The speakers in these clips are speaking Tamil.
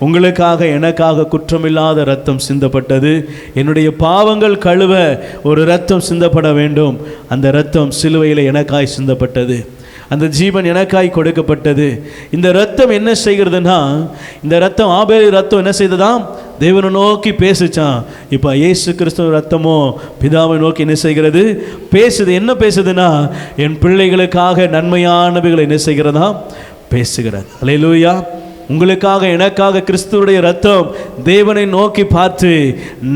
உங்களுக்காக எனக்காக குற்றமில்லாத இரத்தம் சிந்தப்பட்டது. என்னுடைய பாவங்கள் கழுவ ஒரு இரத்தம் சிந்தப்பட வேண்டும். அந்த இரத்தம் சிலுவையில் எனக்காய் சிந்தப்பட்டது. அந்த ஜீவன் எனக்காய் கொடுக்கப்பட்டது. இந்த இரத்தம் என்ன செய்கிறதுனா, இந்த இரத்தம் ஆபேல் இரத்தம் என்ன செய்ததாம்? தேவனை நோக்கி பேசுச்சான். இப்போ இயேசு கிறிஸ்துவ இரத்தமோ பிதாவை நோக்கி என்ன செய்கிறது? பேசுது. என்ன பேசுதுன்னா, என் பிள்ளைகளுக்காக நன்மையானவைகளை என்ன செய்கிறதா? பேசுகிறது. அல்லேலூயா. உங்களுக்காக எனக்காக கிறிஸ்துவுடைய இரத்தம் தேவனை நோக்கி பார்த்து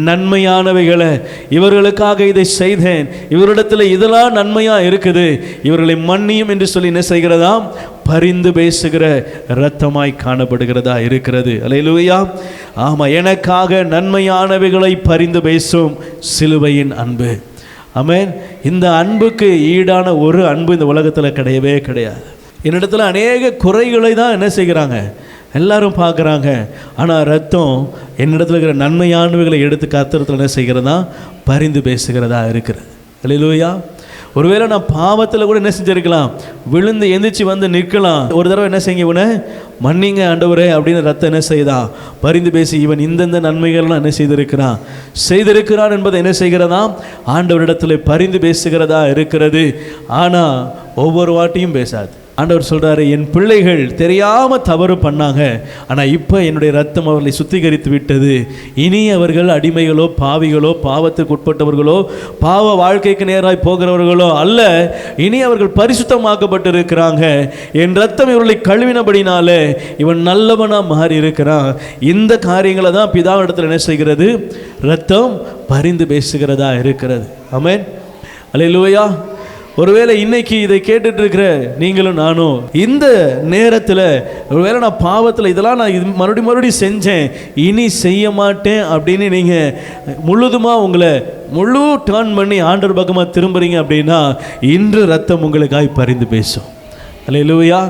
நன்மையானவைகளை, இவர்களுக்காக இதை செய்தேன், இவரிடத்தில் இதெல்லாம் நன்மையாக இருக்குது, இவர்களை மன்னியும் என்று சொல்லி என்ன செய்கிறதாம்? பரிந்து பேசுகிற இரத்தமாய் காணப்படுகிறதா இருக்கிறது. அல்லேலூயா. ஆமாம், எனக்காக நன்மையானவைகளை பரிந்து பேசும் சிலுவையின் அன்பு. ஆமென். இந்த அன்புக்கு ஈடான ஒரு அன்பு இந்த உலகத்தில் கிடையவே கிடையாது. என்னிடத்தில் அநேக குறைகளை தான் என்ன செய்கிறாங்க? எல்லாரும் பார்க்குறாங்க. ஆனால் ரத்தம் என்னிடத்தில் இருக்கிற நன்மையானவைகளை எடுத்து கர்த்தரிடத்தில் என்ன செய்கிறதா? பரிந்து பேசுகிறதா இருக்கிறது. அல்லேலூயா. ஒருவேளை நான் பாவத்தில் கூட என்ன செஞ்சிருக்கலாம்? விழுந்து எந்திரிச்சு வந்து நிற்கலாம். ஒரு தடவை என்ன செய்யுங்க, இவனை மன்னிங்க ஆண்டவரே அப்படின்னு ரத்தம் என்ன செய்தா? பரிந்து பேசி இவன் இந்தந்த நன்மைகள்லாம் என்ன செய்திருக்கிறான் என்பதை என்ன செய்கிறதா? ஆண்டவரிடத்தில் பரிந்து பேசுகிறதா இருக்கிறது. ஆனால் ஒவ்வொரு வாட்டியும் பேசாது. ஆண்டவர் சொல்கிறாரு, என் பிள்ளைகள் தெரியாமல் தவறு பண்ணாங்க, ஆனால் இப்போ என்னுடைய ரத்தம் அவர்களை சுத்திகரித்து விட்டது. இனி அவர்கள் அடிமைகளோ பாவிகளோ பாவத்துக்கு உட்பட்டவர்களோ பாவ வாழ்க்கைக்கு நேராய் போகிறவர்களோ அல்ல, இனி அவர்கள் பரிசுத்தமாக்கப்பட்டு இருக்கிறாங்க. என் ரத்தம் இவர்களை கழுவினபடினாலே இவன் நல்லவனாக மாறி இருக்கிறான். இந்த காரியங்களை தான் பிதாவிடத்தில் என்ன செய்கிறது? ரத்தம் பரிந்து பேசுகிறதா இருக்கிறது. ஆமென். அல்லேலூயா. ஒருவேளை இன்னைக்கு இதை கேட்டுட்டு இருக்கிற நீங்களும் நானும் இந்த நேரத்தில் ஒருவேளை நான் பாவத்தில் இதெல்லாம் நான் இது மறுபடியும் செஞ்சேன், இனி செய்ய மாட்டேன் அப்படின்னு நீங்கள் முழுதுமாக உங்களை டர்ன் பண்ணி ஆண்டவர் பக்கமாக திரும்புறீங்க அப்படின்னா, இன்று ரத்தம் உங்களுக்காய் பரிந்து பேசும். அல்லேலூயா.